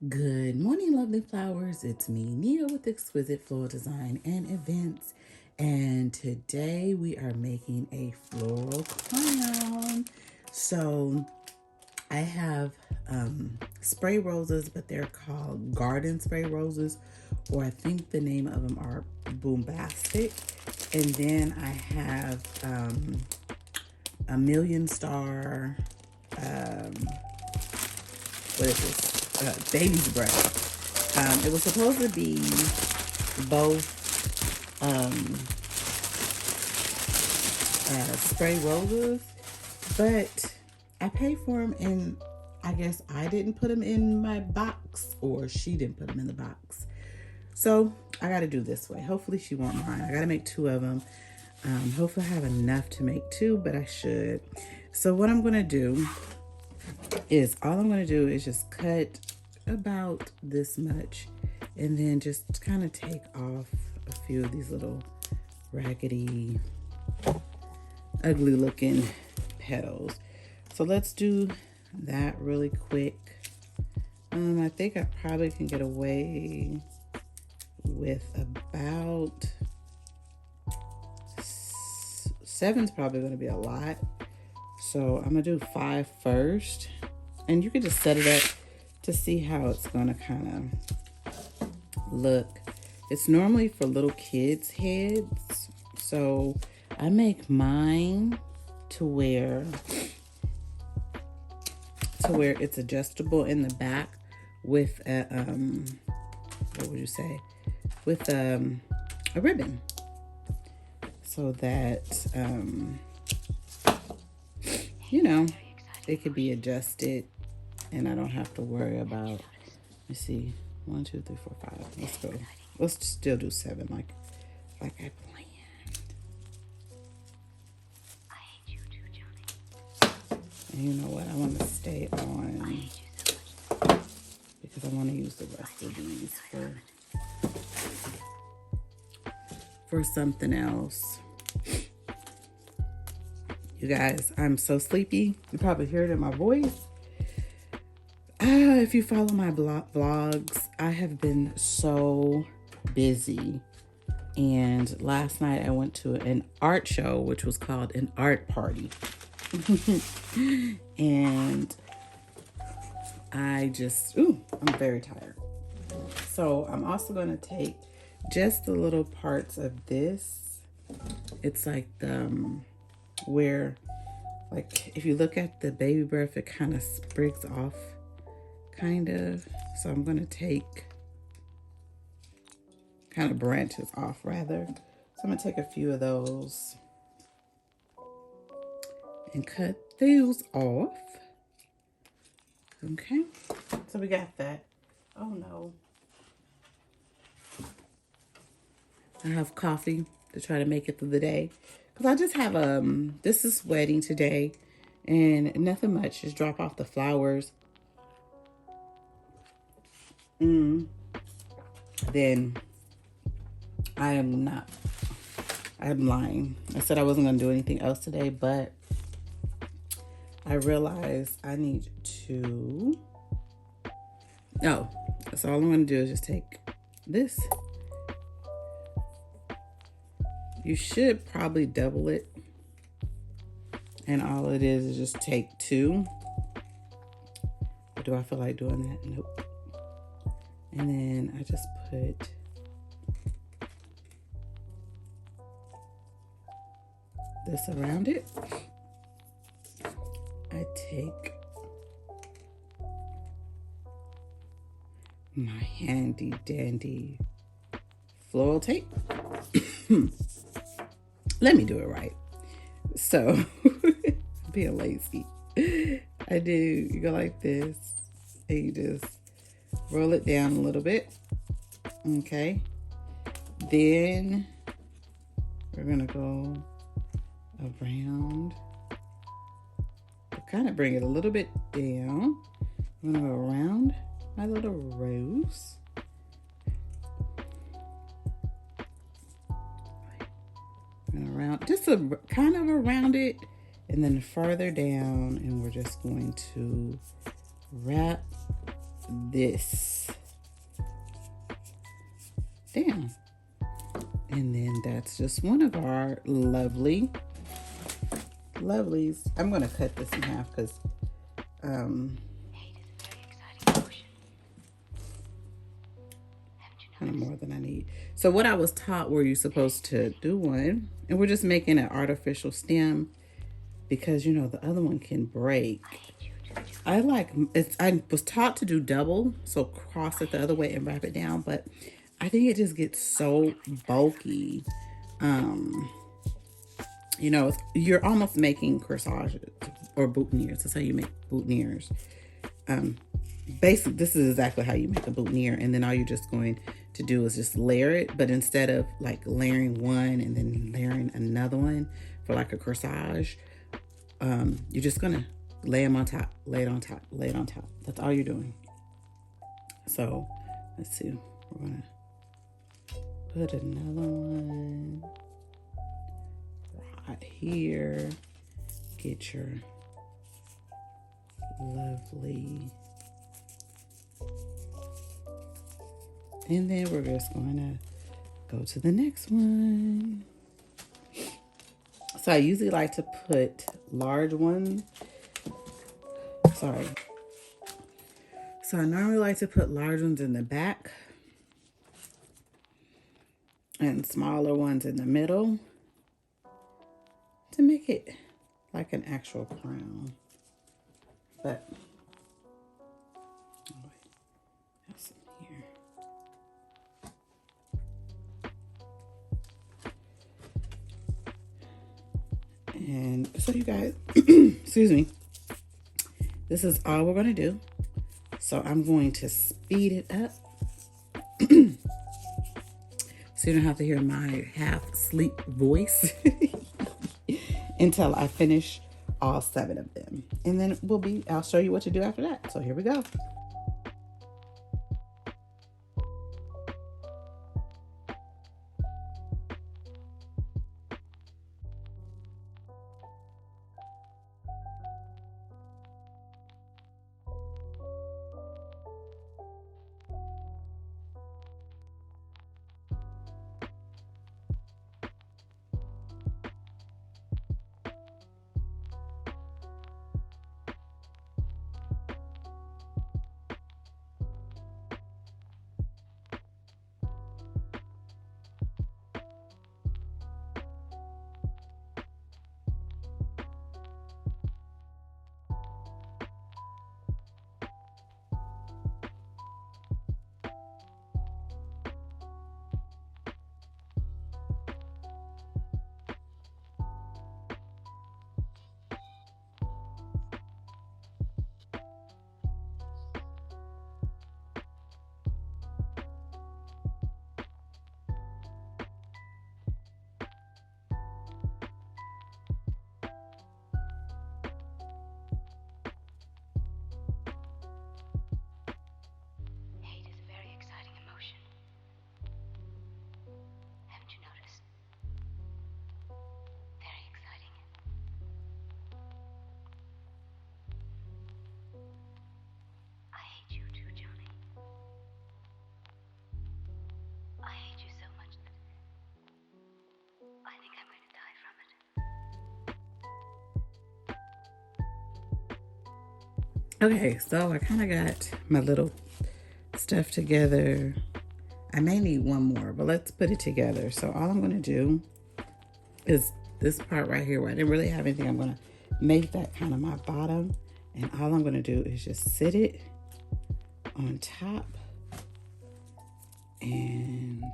Good morning, lovely flowers. It's me, Nia, with Exquisite Floral Design and Events. And today we are making a floral crown. So I have spray roses, but they're called garden spray roses, or I think the name of them are bombastic. And then I have a million star, what is this? Baby's breath. It was supposed to be both spray roses, but I paid for them and I guess I didn't put them in my box or she didn't put them in the box. So I got to do this way. Hopefully she won't mind. I got to make two of them. Hopefully I have enough to make two, but I should. So what I'm going to do is just cut about this much and then just kind of take off a few of these little raggedy, ugly looking petals. So let's do that really quick. I think I probably can get away with about seven's probably going to be a lot. So I'm going to do 5 first. And you can just set it up to see how it's going to kind of look. It's normally for little kids' heads. So I make mine to where it's adjustable in the back with a, what would you say? With a ribbon. So that, it could be adjusted and I don't have to worry about, let's see, 1, 2, 3, 4, 5. Let's go. Let's still do 7 like I planned. And you know what? I want to stay on because I want to use the rest of these for something else. You guys, I'm so sleepy. You probably hear it in my voice. If you follow my vlogs, I have been so busy. And last night I went to an art show, which was called an art party. And I'm very tired. So I'm also going to take just the little parts of this. It's like where, like, if you look at the baby breath, it kind of sprigs off, kind of. So I'm going to take, kind of branches off, rather. So I'm going to take a few of those and cut those off. Okay, so we got that. Oh no. I have coffee to try to make it through the day. Because I just have, this is wedding today. And nothing much, just drop off the flowers. Then I'm lying. I said I wasn't going to do anything else today, but I realized I need to, so all I'm going to do is just take this. You should probably double it. And all it is just take 2. But do I feel like doing that? Nope. And then I just put this around it. I take my handy dandy floral tape. Let me do it right. So, being lazy. You go like this, and you just roll it down a little bit. Okay. Then we're gonna go around. Kind of bring it a little bit down. I'm gonna go around my little rose. And around, just kind of around it, and then further down, and we're just going to wrap this that's just one of our lovelies. I'm gonna cut this in half because kind of more than I need. So what I was taught were you supposed to do one, and we're just making an artificial stem because you know the other one can break. I was taught to do double, so cross it the other way and wrap it down, but I think it just gets so bulky. You know, you're almost making corsages or boutonnieres. That's how you make boutonnieres. Basically, this is exactly how you make a boutonniere, and then all you're just going to do is just layer it, but instead of like layering one and then layering another one for like a corsage, you're just gonna lay them on top, lay it on top, lay it on top. That's all you're doing. So let's see, we're gonna put another one right here. Get your lovely, and then we're just going to go to the next one. So I usually like to put large ones. Sorry. So I normally like to put large ones in the back and smaller ones in the middle to make it like an actual crown. But oh wait, have some here. And so you guys, excuse me, this is all we're gonna do. So I'm going to speed it up so you don't have to hear my half sleep voice until I finish all 7 of them. And then I'll show you what to do after that. So here we go. Okay, so I kind of got my little stuff together. I may need one more, but let's put it together. So all I'm going to do is this part right here where I didn't really have anything. I'm going to make that kind of my bottom. And all I'm going to do is just sit it on top and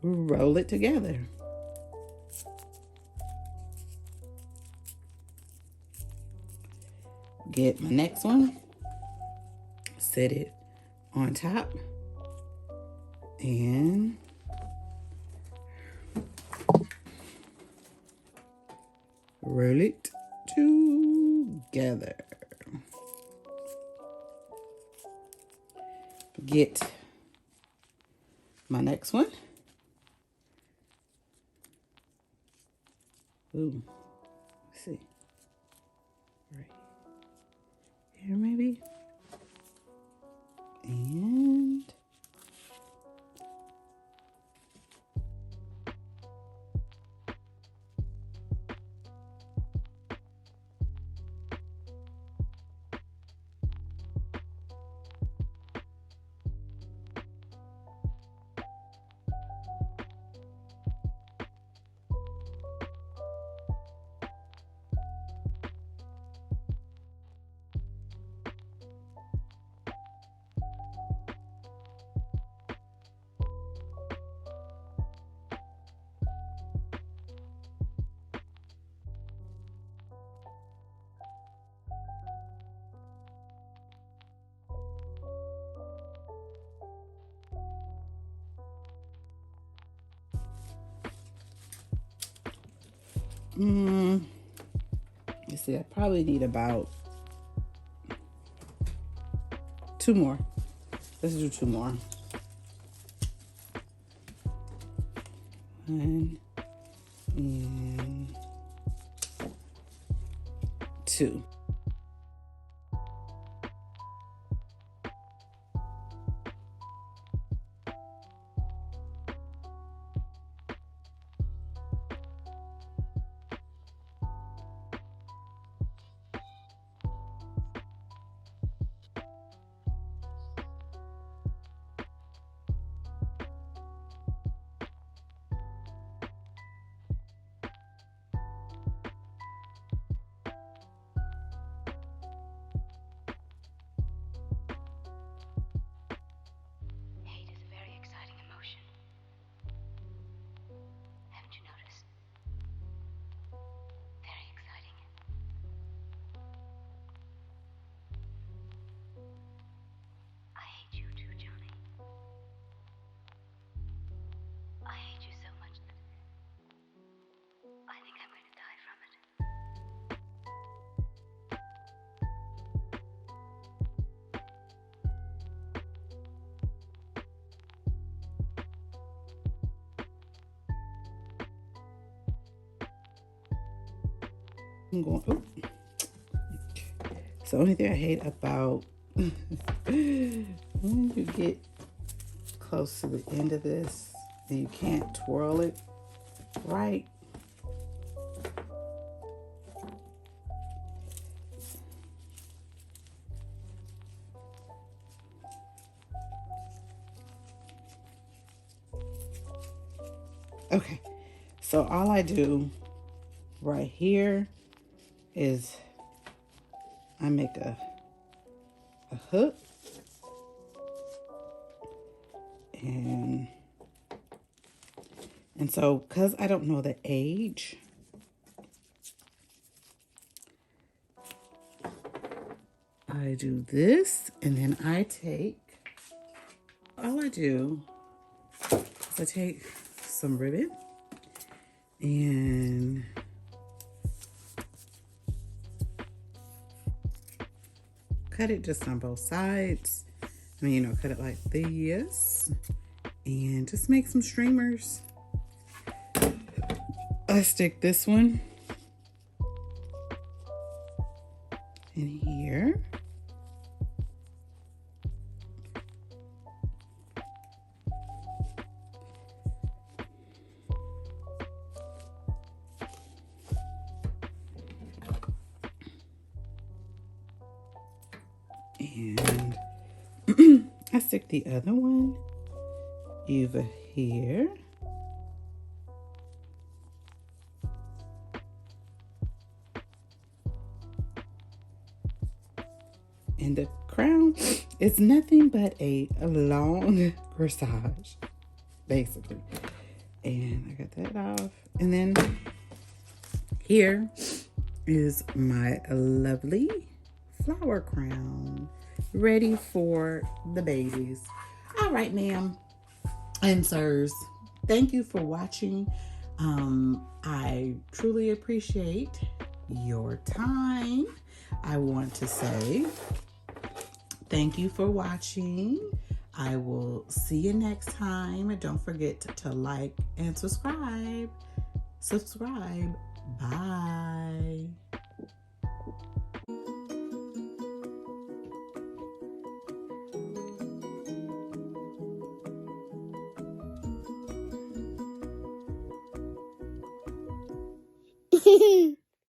roll it together. Get my next one, set it on top, and roll it together. Get my next one. Ooh, let's see. Right here, maybe. And You see, I probably need about 2 more. Let's do 2 more. 1 and 2. Hate is a very exciting emotion. Haven't you noticed? Very exciting. I hate you too, Johnny. I hate you so much that I think I'm going to die from it. I'm going, oh. It's the only thing I hate about when you get close to the end of this and you can't twirl it right. Okay, so all I do right here is I make a hook, and so because I don't know the age, I do this, and then I take, all I do is I take some ribbon and cut it just on both sides. I mean, you know, cut it like this and just make some streamers. I stick this one in here. And I stick the other one over here. And the crown is nothing but a long corsage, basically. And I got that off. And then here is my lovely flower crown, ready for the babies. All right, ma'am and sirs, thank you for watching. I truly appreciate your time. I want to say thank you for watching. I will see you next time. Don't forget to like and subscribe. Bye.